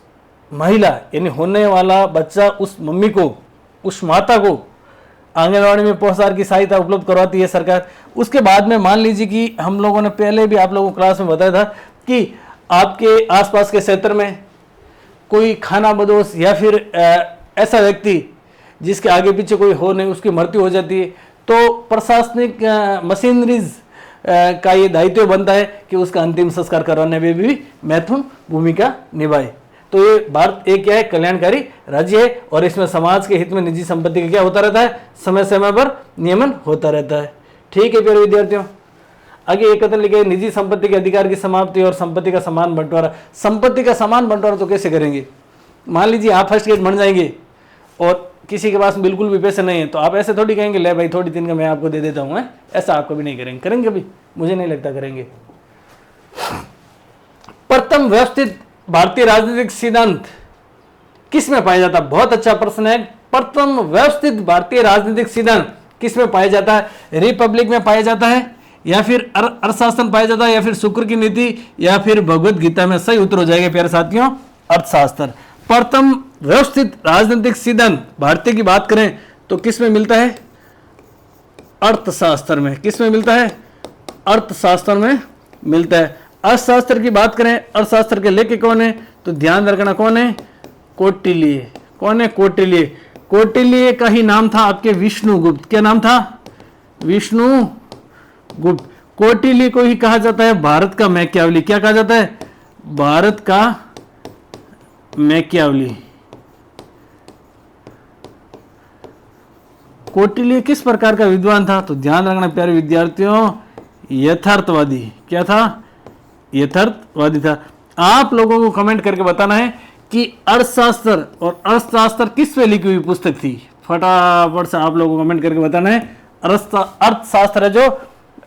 महिला यानी होने वाला बच्चा, उस मम्मी को, उस माता को आंगनबाड़ी में पोषाहार की सहायता उपलब्ध करवाती है सरकार। उसके बाद में मान लीजिए कि हम लोगों ने पहले भी आप लोगों को क्लास में बताया था कि आपके आसपास के क्षेत्र में कोई खाना बदोश या फिर ऐसा व्यक्ति जिसके आगे पीछे कोई हो नहीं, उसकी मृत्यु हो जाती है, तो प्रशासनिक मशीनरीज का ये दायित्व बनता है कि उसका अंतिम संस्कार करवाने में भी महत्वपूर्ण भूमिका निभाए। तो ये भारत एक क्या है, कल्याणकारी राज्य है और इसमें समाज के हित में निजी संपत्ति का क्या होता रहता है, समय समय पर नियमन होता रहता है। ठीक है प्यारे विद्यार्थियों, आगे एक कथन लिखे, निजी संपत्ति के अधिकार की समाप्ति और संपत्ति का समान बंटवारा। संपत्ति का समान बंटवारा तो कैसे करेंगे? मान लीजिए आप फर्स्ट ग्रेड बन जाएंगे और किसी के पास बिल्कुल भी पैसे नहीं है, तो आप ऐसे थोड़ी कहेंगे ले भाई थोड़ी दिन का मैं आपको दे देता हूँ, ऐसा आप कभी नहीं करेंगे। करेंगे कभी? मुझे नहीं लगता करेंगे। प्रथम व्यवस्थित भारतीय राजनीतिक सिद्धांत किस में पाया जाता है? बहुत अच्छा प्रश्न है। प्रथम व्यवस्थित भारतीय राजनीतिक सिद्धांत किस में पाया जाता है? रिपब्लिक में पाया जाता है, या फिर अर्थशास्त्र पाया जाता है, या फिर शुक्र की नीति, या फिर भगवत गीता में? सही उत्तर हो जाएगा प्यारे साथियों, अर्थशास्त्र। प्रथम व्यवस्थित राजनीतिक सिद्धांत भारतीय की बात करें तो किस में मिलता है? अर्थशास्त्र में। किस में मिलता है? अर्थशास्त्र में मिलता है। अर्थशास्त्र की बात करें, अर्थशास्त्र के लेखक कौन है? तो ध्यान रखना कौन है? कौटिल्य। कौन है? कौटिल्य। कौटिल्य का ही नाम था आपके विष्णुगुप्त। क्या नाम था? विष्णुगुप्त। कौटिल्य को ही कहा जाता है भारत का मैकियावली। क्या कहा जाता है? भारत का मैकियावली। कौटिल्य किस प्रकार का विद्वान था? तो ध्यान रखना प्यारे विद्यार्थियों, यथार्थवादी। क्या था? यथार्थवादी था। आप लोगों को कमेंट करके बताना है कि अर्थशास्त्र और अर्थशास्त्र किस पे लिखी हुई पुस्तक थी। फटाफट से आप लोगों को कमेंट करके बताना है। अर्थशास्त्र है जो,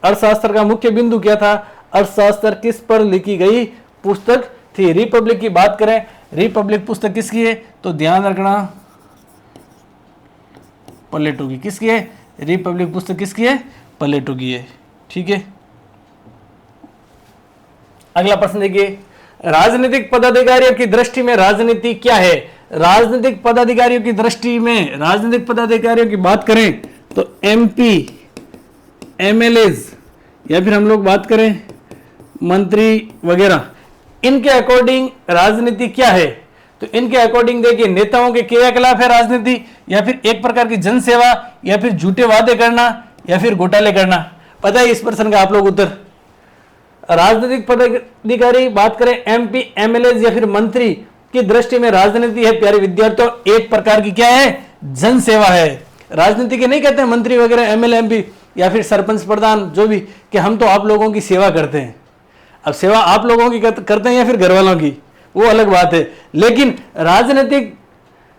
अर्थशास्त्र का मुख्य बिंदु क्या था? अर्थशास्त्र किस पर लिखी गई पुस्तक थी? रिपब्लिक की बात करें, रिपब्लिक पुस्तक किसकी है? तो ध्यान रखना प्लेटो की। किसकी है? रिपब्लिक पुस्तक किसकी है? प्लेटो की है। ठीक है, अगला प्रश्न देखिए, राजनीतिक पदाधिकारियों की दृष्टि में राजनीति क्या है? राजनीतिक पदाधिकारियों की दृष्टि में, राजनीतिक पदाधिकारियों की बात करें तो एमपी, एमएलएज, या फिर हम लोग बात करें मंत्री वगैरह, इनके अकॉर्डिंग राजनीति क्या है? तो इनके अकॉर्डिंग देखिए, नेताओं के क्रियाकलाप है राजनीति, या फिर एक प्रकार की जनसेवा, या फिर झूठे वादे करना, या फिर घोटाले करना? पता है इस प्रश्न का आप लोग उत्तर? राजनीतिक पदाधिकारी बात करें, एमपी, एमएलए या फिर मंत्री की दृष्टि में राजनीति है प्यारे विद्यार्थियों एक प्रकार की क्या है? जनसेवा है। राजनीति के नहीं कहते हैं मंत्री वगैरह, एमएलए, एमपी या फिर सरपंच प्रधान जो भी, कि हम तो आप लोगों की सेवा करते हैं। अब सेवा आप लोगों की करते हैं या फिर घर वालों की, वो अलग बात है। लेकिन राजनीतिक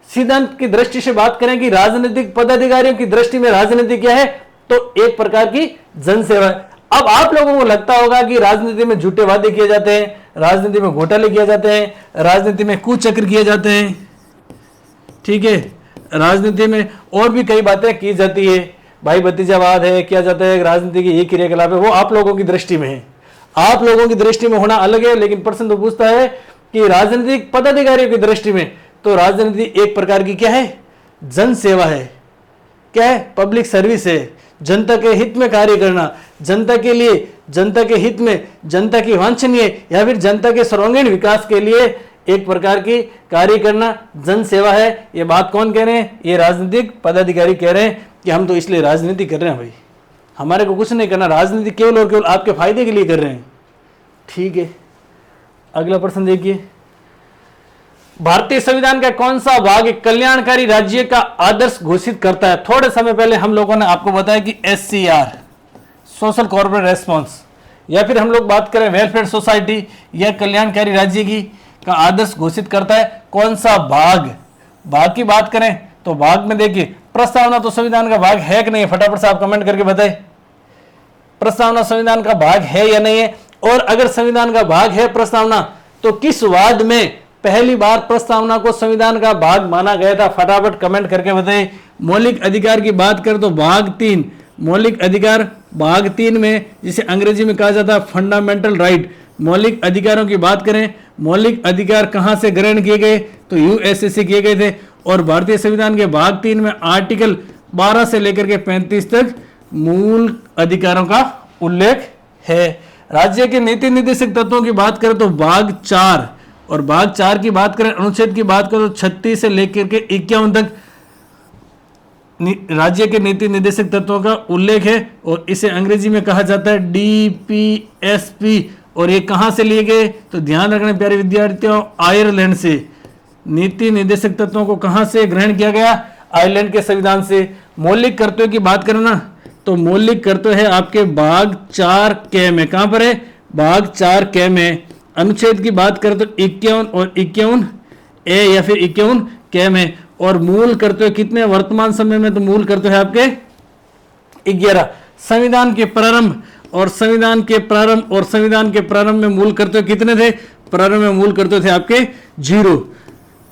सिद्धांत की दृष्टि से बात करें कि राजनीतिक पदाधिकारियों की दृष्टि में राजनीति क्या है, तो एक प्रकार की जनसेवा है। अब आप लोगों को लगता होगा कि राजनीति में झूठे वादे किए जाते हैं, राजनीति में घोटाले किए जाते हैं, राजनीति में कुचक्र किए जाते हैं, ठीक है, राजनीति में और भी कई बातें की जाती है, भाई भतीजावाद है, किया जाता है, राजनीति की ये क्रियाकलाप है, वो आप लोगों की दृष्टि में है। आप लोगों की दृष्टि में होना अलग है, लेकिन प्रश्न तो पूछता है कि राजनीतिक पदाधिकारियों की दृष्टि में तो राजनीति एक प्रकार की क्या है? जन सेवा है। क्या है? पब्लिक सर्विस है। जनता के हित में कार्य करना, जनता के लिए, जनता के हित में, जनता की वांछनीय या फिर जनता के सर्वांगीण विकास के लिए एक प्रकार की कार्य करना जन सेवा है। ये बात कौन कह रहे हैं? ये राजनीतिक पदाधिकारी कह रहे हैं कि हम तो इसलिए राजनीति कर रहे हैं भाई, हमारे को कुछ नहीं करना, राजनीति केवल और केवल आपके फायदे के लिए कर रहे हैं। ठीक है, अगला प्रश्न देखिए, भारतीय संविधान का कौन सा भाग कल्याणकारी राज्य का आदर्श घोषित करता है? थोड़े समय पहले हम लोगों ने आपको बताया कि SCR, सोशल कॉर्पोरेट रेस्पॉन्स, या फिर हम लोग बात करें वेलफेयर सोसाइटी, यह कल्याणकारी राज्य की का आदर्श घोषित करता है। कौन सा भाग? भाग की बात करें तो भाग में देखिए, प्रस्तावना तो संविधान का भाग है कि नहीं? फटाफट से आप कमेंट करके बताएं, प्रस्तावना संविधान का भाग है या नहीं है? और अगर संविधान का भाग है प्रस्तावना, तो किस वाद में पहली बार प्रस्तावना को संविधान का भाग माना गया था? फटाफट कमेंट करके बताएं। मौलिक अधिकार की बात करें तो भाग 3, मौलिक अधिकार भाग 3 में, जिसे अंग्रेजी में कहा जाता है फंडामेंटल राइट, मौलिक अधिकारों की बात करें, मौलिक अधिकार कहां से ग्रहण किए गए? तो यूएसए से किए गए थे। और भारतीय संविधान के भाग 3 में आर्टिकल 12 से लेकर के 35 तक मूल अधिकारों का उल्लेख है। राज्य के नीति निर्देशक तत्वों की बात करें तो भाग 4, और भाग 4 की बात करें, अनुच्छेद की बात करें तो 36 से लेकर के 51 तक राज्य के नीति निर्देशक तत्वों का उल्लेख है। और इसे अंग्रेजी में कहा जाता है DPSP और ये कहां से लिए गए, तो ध्यान रखना प्यारे विद्यार्थियों, आयरलैंड से। नीति निर्देशक तत्वों को कहां से ग्रहण किया गया, आयरलैंड के संविधान से। मौलिक कर्तव्य की बात करें ना, तो मौलिक कर्तव्य है आपके भाग 4 में। कहां पर है, भाग 4 में। अनुच्छेद की बात करें तो 51 और 51 ए या फिर 51 में। और मूल कर्तव्य कितने वर्तमान समय में, तो मूल कर्तव्य है आपके 11। संविधान के प्रारंभ और संविधान के प्रारंभ में मूल कर्तव्य कितने थे, प्रारंभ में मूल कर्तव्य थे आपके 0।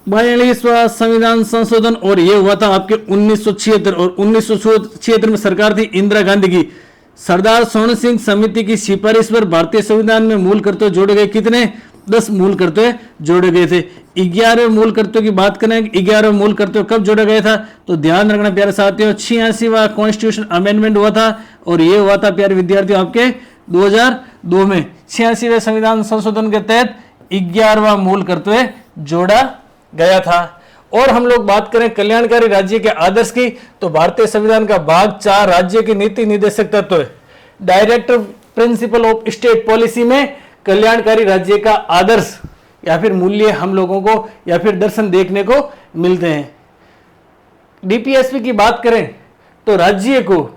42वां संविधान संशोधन, और ये हुआ था आपके 1976। और 1976 में सरकार थी इंदिरा गांधी की। सरदार सोहन सिंह समिति की सिफारिश पर भारतीय संविधान में मूल कर्तव्य जोड़े गए, कितने, 10 मूल कर्तव्य जोड़े गए थे। 11वें मूल कर्तव्य की बात करें, 11वें मूल कर्तव्य कब जोड़ा गया था, तो ध्यान रखना प्यारे साथियों, 86वां कॉन्स्टिट्यूशन अमेंडमेंट हुआ था, और ये हुआ था प्यारे विद्यार्थियों आपके 2002 में। 86वें संविधान संशोधन के तहत 11वां मूल कर्तव्य जोड़ा गया था। और हम लोग बात करें कल्याणकारी राज्य के आदर्श की, तो भारतीय संविधान का भाग 4 राज्य की नीति निर्देशक तत्व है। Directive principle of state policy में कल्याणकारी राज्य का आदर्श या फिर मूल्य हम लोगों को या फिर दर्शन देखने को मिलते हैं। डीपीएसपी की बात करें तो राज्य को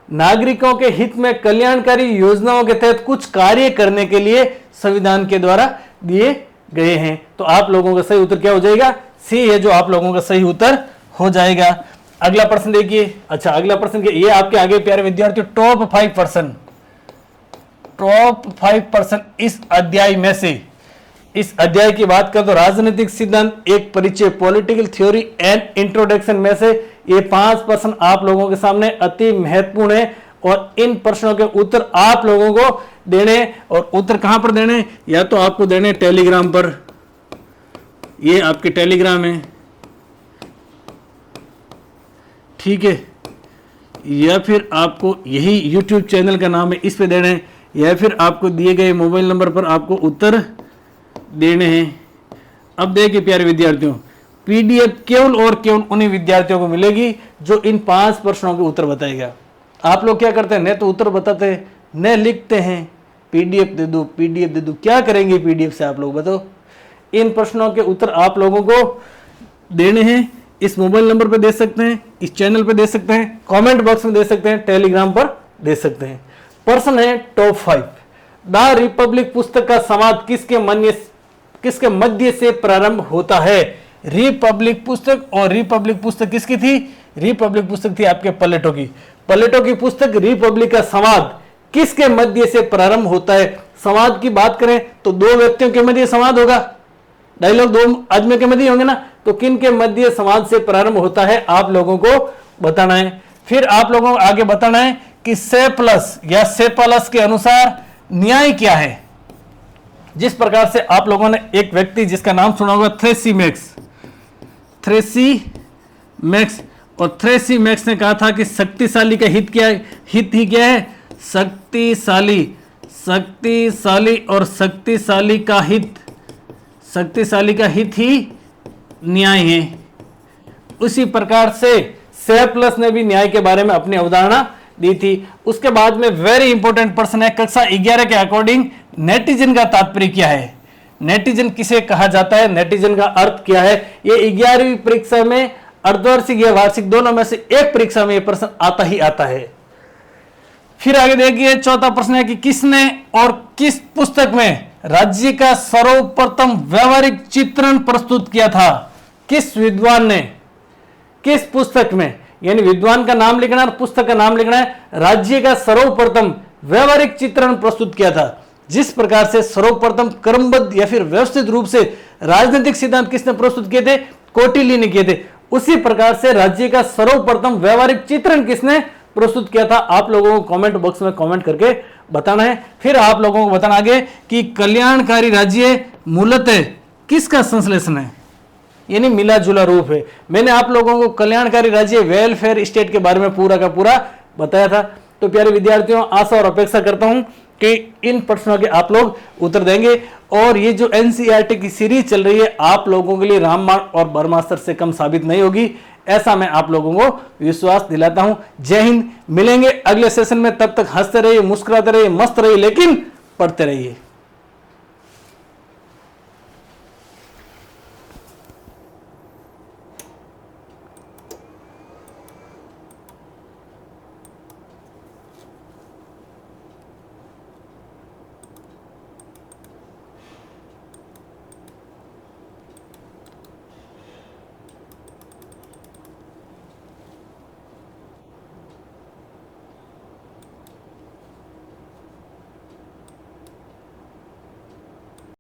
नागरिकों के हित में कल्याणकारी योजनाओं के तहत कुछ कार्य करने के लिए संविधान के द्वारा दिए गए हैं। तो आप लोगों का सही उत्तर क्या हो जाएगा, सी है जो आप लोगों का सही उत्तर हो जाएगा। अगला प्रश्न देखिए। अच्छा, अगला प्रश्न ये आपके आगे प्यारे विद्यार्थियों टॉप 5% इस अध्याय में से, इस अध्याय की बात करें तो राजनीतिक सिद्धांत एक परिचय, पॉलिटिकल थ्योरी एंड इंट्रोडक्शन में से ये 5% आप लोगों के सामने अति महत्वपूर्ण है। और इन प्रश्नों के उत्तर आप लोगों को देने, और उत्तर कहां पर देने, या तो आपको देने टेलीग्राम पर, ये आपके टेलीग्राम है, ठीक है, या फिर आपको यही यूट्यूब चैनल का नाम है, इस पे देने, या फिर आपको दिए गए मोबाइल नंबर पर आपको उत्तर देने हैं। अब देखिए प्यारे विद्यार्थियों, पीडीएफ केवल और केवल उन्हीं विद्यार्थियों को मिलेगी जो इन 5 प्रश्नों के उत्तर बताएगा। आप लोग क्या करते हैं, न तो उत्तर बताते हैं न लिखते हैं, पीडीएफ दे दो, पीडीएफ दे दो, क्या करेंगे पीडीएफ से आप लोग बताओ। इन प्रश्नों के उत्तर आप लोगों को देने हैं, इस मोबाइल नंबर पे दे सकते हैं, इस चैनल पे दे सकते हैं, कमेंट बॉक्स में दे सकते हैं, टेलीग्राम पर दे सकते हैं। प्रश्न है टॉप 5, द रिपब्लिक पुस्तक का संवाद किसके मध्य से प्रारंभ होता है। रिपब्लिक पुस्तक, और रिपब्लिक पुस्तक किसकी थी, रिपब्लिक पुस्तक थी आपके प्लेटो की। प्लेटो की पुस्तक रिपब्लिक का संवाद किसके मध्य से प्रारंभ होता है। संवाद की बात करें तो 2 व्यक्तियों के मध्य संवाद होगा, डायलॉग 2 आदमियों के मध्य होंगे ना, तो किन के मध्य संवाद से प्रारंभ होता है आप लोगों को बताना है। फिर आप लोगों को आगे बताना है कि सेप्लस या सेपलस के अनुसार न्याय क्या है। जिस प्रकार से आप लोगों ने एक व्यक्ति जिसका नाम सुना होगा थ्रेसीमैक्स, और थ्रेसीमैक्स ने कहा था कि शक्तिशाली का हित क्या है, हित ही क्या है, शक्तिशाली और शक्तिशाली का हित ही न्याय है। उसी प्रकार से सेप्लस ने भी न्याय के बारे में अपनी अवधारणा दी थी। उसके बाद में वेरी इंपॉर्टेंट प्रश्न है, कक्षा 11 के अकॉर्डिंग नेटिजन का तात्पर्य क्या है। नेटिजन किसे कहा जाता है, नेटिजन का अर्थ क्या है। ये 11वीं परीक्षा में, अर्धवार्षिक या वार्षिक दोनों में से एक परीक्षा में यह प्रश्न आता ही आता है। फिर आगे देखिए, चौथा प्रश्न है कि किसने और किस पुस्तक में राज्य का सर्वप्रथम व्यवहारिक चित्रण प्रस्तुत किया था। किस विद्वान ने, किस पुस्तक में, यानी विद्वान का नाम लिखना और पुस्तक का नाम लिखना है, राज्य का सर्वप्रथम व्यवहारिक चित्रण प्रस्तुत किया था। जिस प्रकार से सर्वप्रथम क्रमबद्ध या फिर व्यवस्थित रूप से राजनीतिक सिद्धांत किसने प्रस्तुत किए थे, कौटिल्य ने किए थे, उसी प्रकार से राज्य का सर्वप्रथम व्यवहारिक चित्रण किसने प्रस्तुत किया था। आप लोगों को कमेंट बॉक्स में कमेंट करके बताना है। फिर आप लोगों को बताना आगे कि कल्याणकारी राज्य मूलतः किसका संश्लेषण है, यानी मिला जुला रूप है। मैंने आप लोगों को कल्याणकारी राज्य वेलफेयर स्टेट के बारे में पूरा का पूरा बताया था। तो प्यारे विद्यार्थियों, आशा और अपेक्षा करता हूं कि इन प्रश्नों के आप लोग उत्तर देंगे। और ये जो एनसीईआरटी की सीरीज चल रही है आप लोगों के लिए रामबाण और ब्रह्मास्त्र से कम साबित नहीं होगी, ऐसा मैं आप लोगों को विश्वास दिलाता हूं। जय हिंद, मिलेंगे अगले सेशन में, तब तक हंसते रहिए, मुस्कुराते रहिए, मस्त रहिए, लेकिन पढ़ते रहिए।